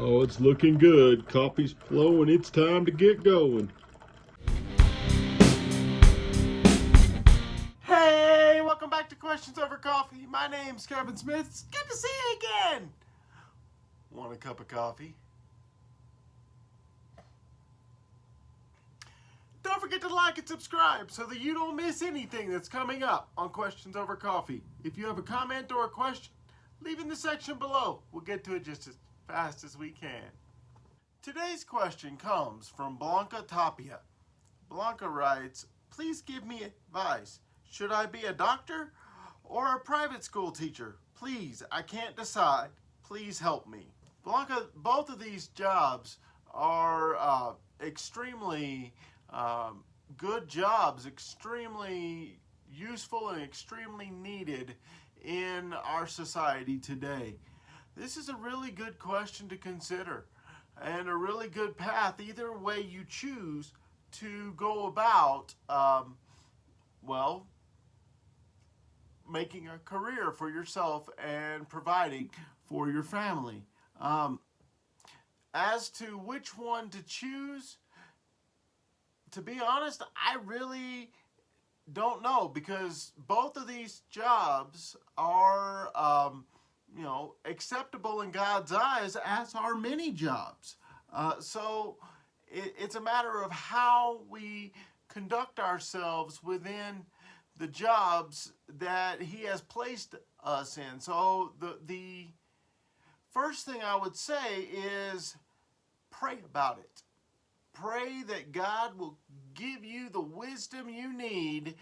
Oh, it's looking good. Coffee's flowing. It's time to get going. Hey, welcome back to Questions Over Coffee. My name's Kevin Smith. It's good to see you again. Want a cup of coffee? Don't forget to like and subscribe so that you don't miss anything that's coming up on Questions Over Coffee. If you have a comment or a question, leave in the section below. We'll get to it just as fast as we can. Today's question comes from Blanca Tapia. Blanca writes, please give me advice. Should I be a doctor or a private school teacher? Please, I can't decide. Please help me. Blanca, both of these jobs are extremely good jobs, extremely useful and extremely needed in our society today. This is a really good question to consider and a really good path either way you choose to go about making a career for yourself and providing for your family. As to which one to choose, to be honest, I really don't know, because both of these jobs are acceptable in God's eyes, as are many jobs. So it's a matter of how we conduct ourselves within the jobs that He has placed us in. So the first thing I would say is pray about it. Pray that God will give you the wisdom you need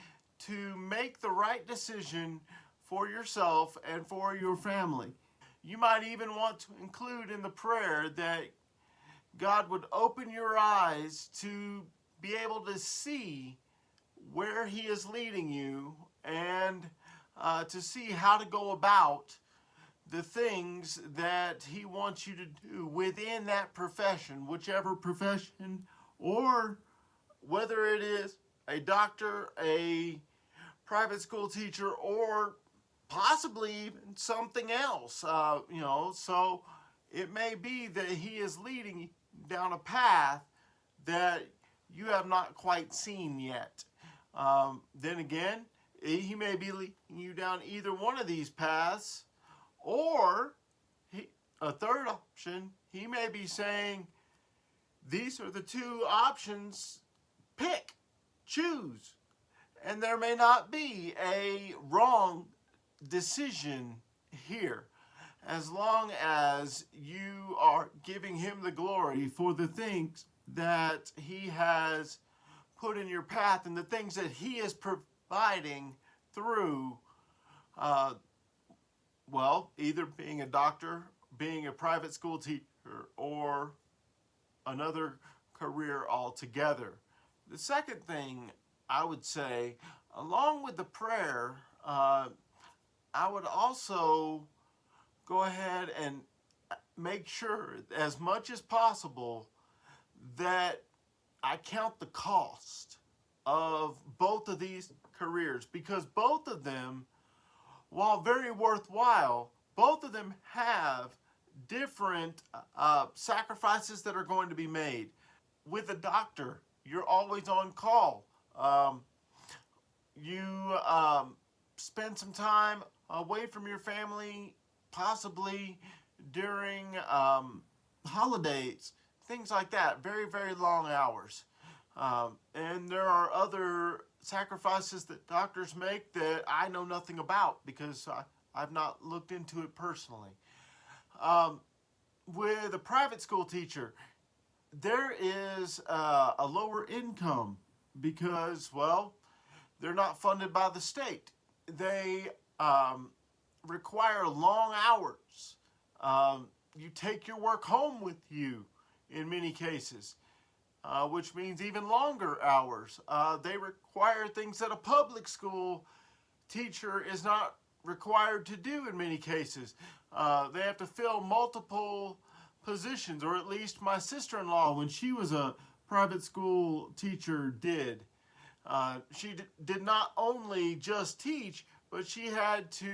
to make the right decision for yourself and for your family. You might even want to include in the prayer that God would open your eyes to be able to see where He is leading you and to see how to go about the things that He wants you to do within that profession, whichever profession, or whether it is a doctor, a private school teacher, or possibly even something else. So it may be that He is leading you down a path that you have not quite seen yet. Then again, He may be leading you down either one of these paths, or a third option, He may be saying, these are the two options, pick, choose. And there may not be a wrong decision here, as long as you are giving Him the glory for the things that He has put in your path and the things that He is providing through either being a doctor, being a private school teacher, or another career altogether. The second thing I would say, along with the prayer, I would also go ahead and make sure, as much as possible, that I count the cost of both of these careers, because both of them, while very worthwhile, both of them have different sacrifices that are going to be made. With a doctor, you're always on call. You spend some time away from your family, possibly during holidays, things like that. Very, very long hours. And there are other sacrifices that doctors make that I know nothing about, because I've not looked into it personally. With a private school teacher, there is a lower income because, they're not funded by the state. They require long hours. You take your work home with you in many cases, which means even longer hours. They require things that a public school teacher is not required to do in many cases. They have to fill multiple positions, or at least my sister-in-law, when she was a private school teacher, did. She did not only just teach, but she had to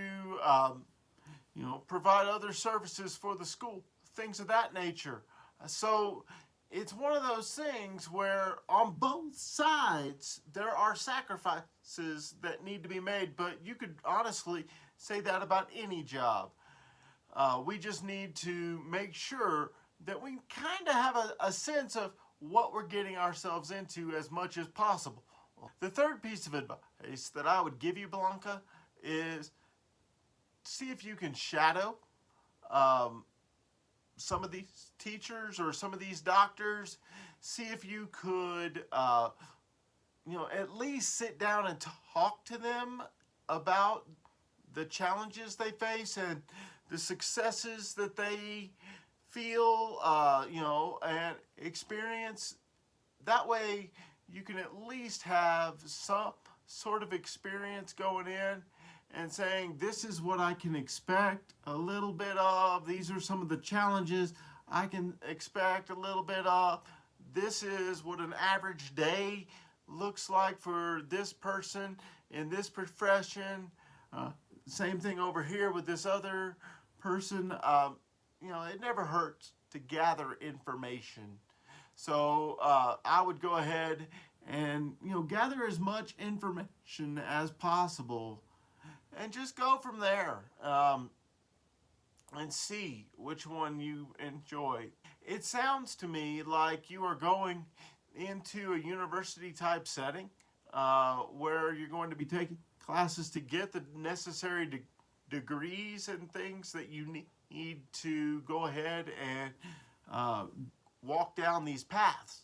provide other services for the school things of that nature. So it's one of those things where on both sides there are sacrifices that need to be made, but you could honestly say that about any job. We just need to make sure that we kind of have a sense of what we're getting ourselves into as much as possible. The third piece of advice that I would give you, Blanca, is see if you can shadow some of these teachers or some of these doctors. See if you could, at least sit down and talk to them about the challenges they face and the successes that they feel, and experience. That way you can at least have some sort of experience going in and saying, this is what I can expect a little bit of. These are some of the challenges I can expect a little bit of. This is what an average day looks like for this person in this profession. Same thing over here with this other person. It never hurts to gather information. So I would go ahead and gather as much information as possible and just go from there, and see which one you enjoy. It sounds to me like you are going into a university type setting where you're going to be taking classes to get the necessary degrees and things that you need to go ahead and walk down these paths.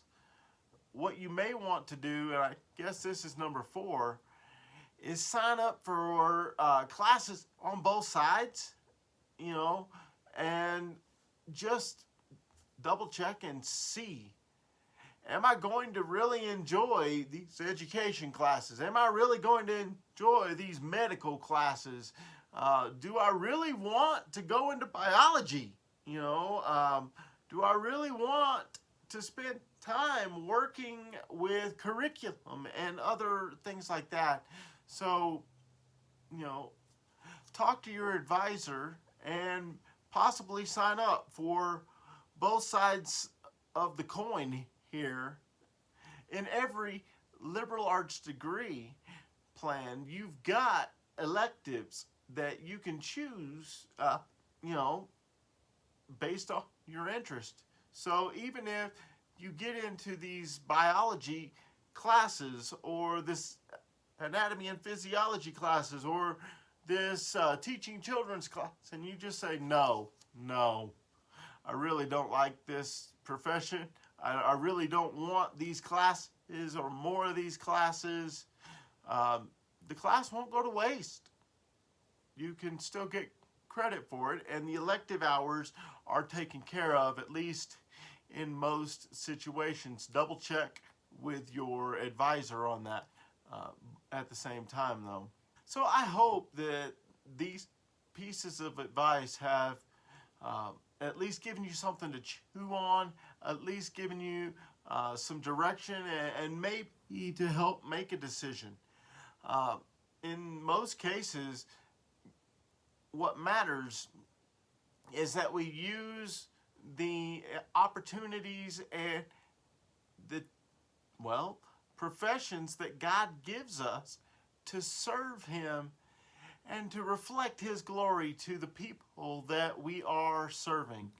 What you may want to do, and I guess this is number 4, is sign up for classes on both sides, and just double check and see, am I going to really enjoy these education classes? Am I really going to enjoy these medical classes? Do I really want to go into biology? Do I really want to spend time working with curriculum and other things like that? So, talk to your advisor and possibly sign up for both sides of the coin here. In every liberal arts degree plan, you've got electives that you can choose, based on your interest. So even if you get into these biology classes or this anatomy and physiology classes or this teaching children's class, and you just say, no, I really don't like this profession. I really don't want these classes or more of these classes. The class won't go to waste. You can still get credit for it, and the elective hours are taken care of, at least in most situations. Double check with your advisor on that at the same time, though. So I hope that these pieces of advice have at least given you something to chew on, at least given you some direction, and maybe to help make a decision. In most cases, what matters is that we use the opportunities and the professions that God gives us to serve Him and to reflect His glory to the people that we are serving.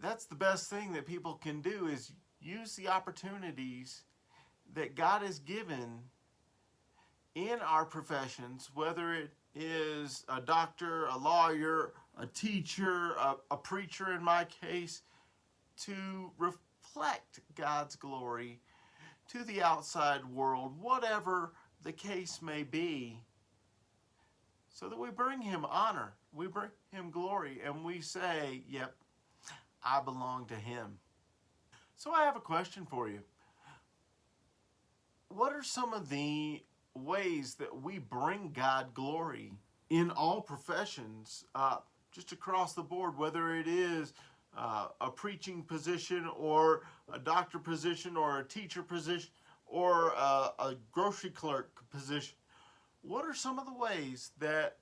That's the best thing that people can do, is use the opportunities that God has given in our professions, whether it is a doctor, a lawyer, a teacher, a preacher in my case, to reflect God's glory to the outside world, whatever the case may be, so that we bring Him honor, we bring Him glory, and we say, yep, I belong to Him. So I have a question for you. What are some of the ways that we bring God glory in all professions, just across the board, whether it is a preaching position or a doctor position or a teacher position or a grocery clerk position? What are some of the ways that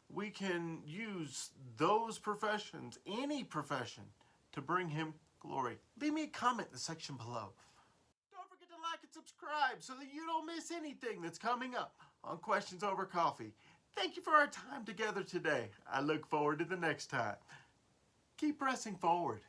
we can use those professions, any profession, to bring Him glory? Leave me a comment in the section below. Don't forget to like and subscribe so that you don't miss anything that's coming up on Questions Over Coffee. Thank you for our time together today. I look forward to the next time. Keep pressing forward.